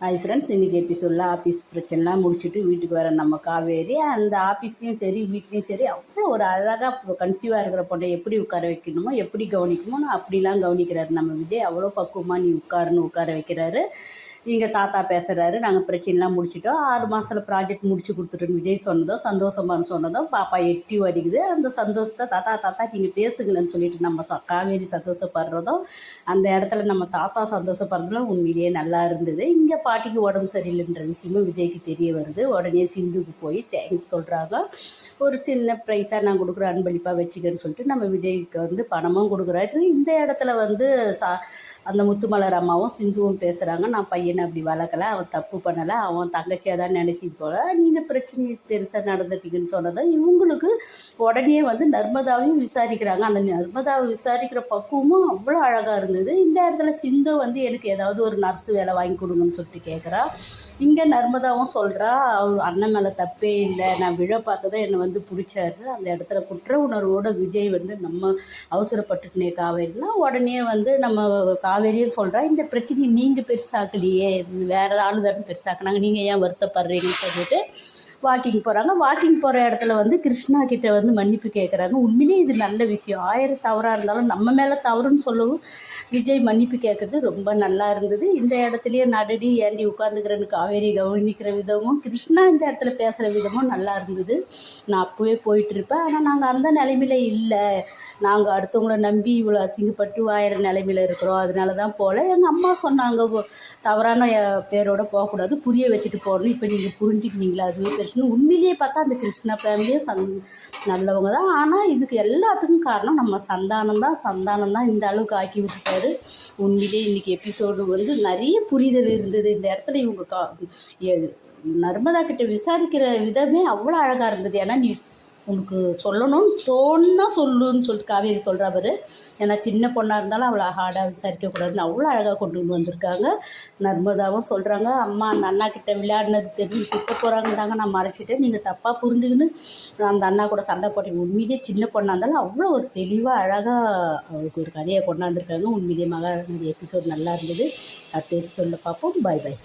Hi friends, இன்றைக்கி எபிசோடில் office பிரச்சனைலாம் முடிச்சுட்டு வீட்டுக்கு வர நம்ம காவேரி அந்த ஆஃபீஸ்லேயும் சரி வீட்லேயும் சரி அவ்வளோ ஒரு அழகாக கன்சீவாக இருக்கிற பொண்ணை எப்படி உட்கார வைக்கணுமோ எப்படி கவனிக்கணுமோ அப்படிலாம் கவனிக்கிறாரு நம்ம விஜய். அவ்வளோ பக்குவமாக நீ உட்காருன்னு உட்கார வைக்கிறாரு. இங்கே தாத்தா பேசுகிறாரு, நாங்கள் பிரச்சனைலாம் முடிச்சிட்டோம், 6 மாதத்தில் ப்ராஜெக்ட் முடிச்சு கொடுத்துட்டோன்னு விஜய் சொன்னதும் சந்தோஷமானு சொன்னதும் பாப்பா எட்டி வடிக்குது. அந்த சந்தோஷத்தை தாத்தா தாத்தா நீங்கள் பேசுங்களேன்னு சொல்லிட்டு நம்ம காவேரி சந்தோஷப்படுறதும் அந்த இடத்துல நம்ம தாத்தா சந்தோஷப்படுறதும் உண்மையிலேயே நல்லா இருந்தது. இங்கே பாட்டிக்கு உடம்பு சரியில்லைன்ற விஷயமும் விஜய்க்கு தெரிய வருது. உடனே சிந்துக்கு போய் தேங்க்ஸ் சொல்கிறாங்க. ஒரு சின்ன ப்ரைஸாக நான் கொடுக்குறேன், அன்பளிப்பாக வச்சுக்கன்னு சொல்லிட்டு நம்ம விஜய்க்கு வந்து பணமும் கொடுக்குறாரு. இந்த இடத்துல வந்து அந்த முத்துமலர் அம்மாவும் சிந்துவும் பேசுகிறாங்க, நான் பையனை அப்படி வளர்க்கலை, அவன் தப்பு பண்ணலை, அவன் தங்கச்சியாக தான் நினச்சிட்டு போல, நீங்கள் பிரச்சனை பெருசாக நடந்துட்டீங்கன்னு சொன்னதும் இவங்களுக்கு உடனே வந்து நர்மதாவையும் விசாரிக்கிறாங்க. அந்த நர்மதாவை விசாரிக்கிற பக்குவமும் அவ்வளோ அழகாக இருந்தது. இந்த இடத்துல சிந்து வந்து எனக்கு ஏதாவது ஒரு நர்ஸு வேலை வாங்கி கொடுங்கன்னு சொல்லிட்டு கேட்குறா. இங்கே நர்மதாவும் சொல்கிறா, அவர் அண்ணன் மேலே தப்பே இல்லை, நான் விழ பார்த்ததான் என்னை வந்து பிடிச்சாரு. அந்த இடத்துல குற்ற உணர்வோட விஜய் வந்து நம்ம அவசரப்பட்டுட்டே காவேரினா உடனே வந்து நம்ம காவேரியும் சொல்கிறா, இந்த பிரச்சனையை நீங்கள் பெருசாக்கலையே, வேறு ஆளு தானே பெருசாக்குனாங்க, நீங்கள் ஏன் வருத்தப்படுறீங்கன்னு சொல்லிட்டு வாக்கிங் போகிறாங்க. வாக்கிங் போகிற இடத்துல வந்து கிருஷ்ணா கிட்டே வந்து மன்னிப்பு கேட்குறாங்க. உண்மையிலே இது நல்ல விஷயம். 1000 தவறாக இருந்தாலும் நம்ம மேலே தவறுன்னு சொல்லவும் விஜய் மன்னிப்பு கேட்குறது ரொம்ப நல்லா இருந்தது. இந்த இடத்துலையே நடடி ஏண்டி உட்காந்துக்கிறேன்னு காவேரி கவனிக்கிற விதமும் கிருஷ்ணா இந்த இடத்துல பேசுகிற விதமும் நல்லா இருந்தது. நான் அப்போவே போயிட்டுருப்பேன், ஆனால் நாங்கள் அந்த நிலைமையில் இல்லை, நாங்கள் அடுத்தவங்கள நம்பி இவ்வளோ அசிங்கப்பட்டு வாயிற நிலைமையில் இருக்கிறோம், அதனால தான் போகல. எங்கள் அம்மா சொன்னாங்க தவறான பேரோடு போகக்கூடாது, புரிய வச்சுட்டு போகணும், இப்போ நீங்கள் புரிஞ்சுக்கினீங்களா, அதுவே பிரச்சனை. உண்மையிலேயே பார்த்தா அந்த கிருஷ்ணா ஃபேமிலியும் நல்லவங்க தான். ஆனால் இதுக்கு எல்லாத்துக்கும் காரணம் நம்ம சந்தானம் தான் இந்த அளவுக்கு ஆக்கி விட்டுட்டாரு. உண்மையிலே இன்றைக்கி எபிசோடு வந்து நிறைய புரிதல் இருந்தது. இந்த இடத்துல இவங்க நர்மதா கிட்ட விசாரிக்கிற விதமே அவ்வளோ அழகாக இருந்தது. ஏன்னா நீ உனக்கு சொல்லணும்னு தோணுன்னா சொல்லுன்னு சொல்லிட்டு காவேரி சொல்கிறவர். ஏன்னா சின்ன பொண்ணாக இருந்தாலும் அவளை ஹார்டாக விசாரிக்கக்கூடாதுன்னு அவ்வளோ அழகாக கொண்டு வந்திருக்காங்க. நர்மதாவும் சொல்கிறாங்க, அம்மா அந்த அண்ணா கிட்ட விளையாடினது தெரிஞ்சு திட்ட போகிறாங்கன்னாங்க, நான் மறைச்சிட்டேன், நீங்கள் தப்பாக புரிஞ்சுக்கின்னு அந்த அண்ணா கூட சண்டை போட்டீங்க. உண்மையிலே சின்ன பொண்ணாக இருந்தாலும் அவ்வளோ ஒரு தெளிவாக அழகாக அவருக்கு ஒரு கதையை கொண்டாந்துருக்காங்க. உண்மையிலே மகாநதி எபிசோட் நல்லா இருந்தது. அடுத்த எபிசோடில் பார்ப்போம். பாய் பாய்.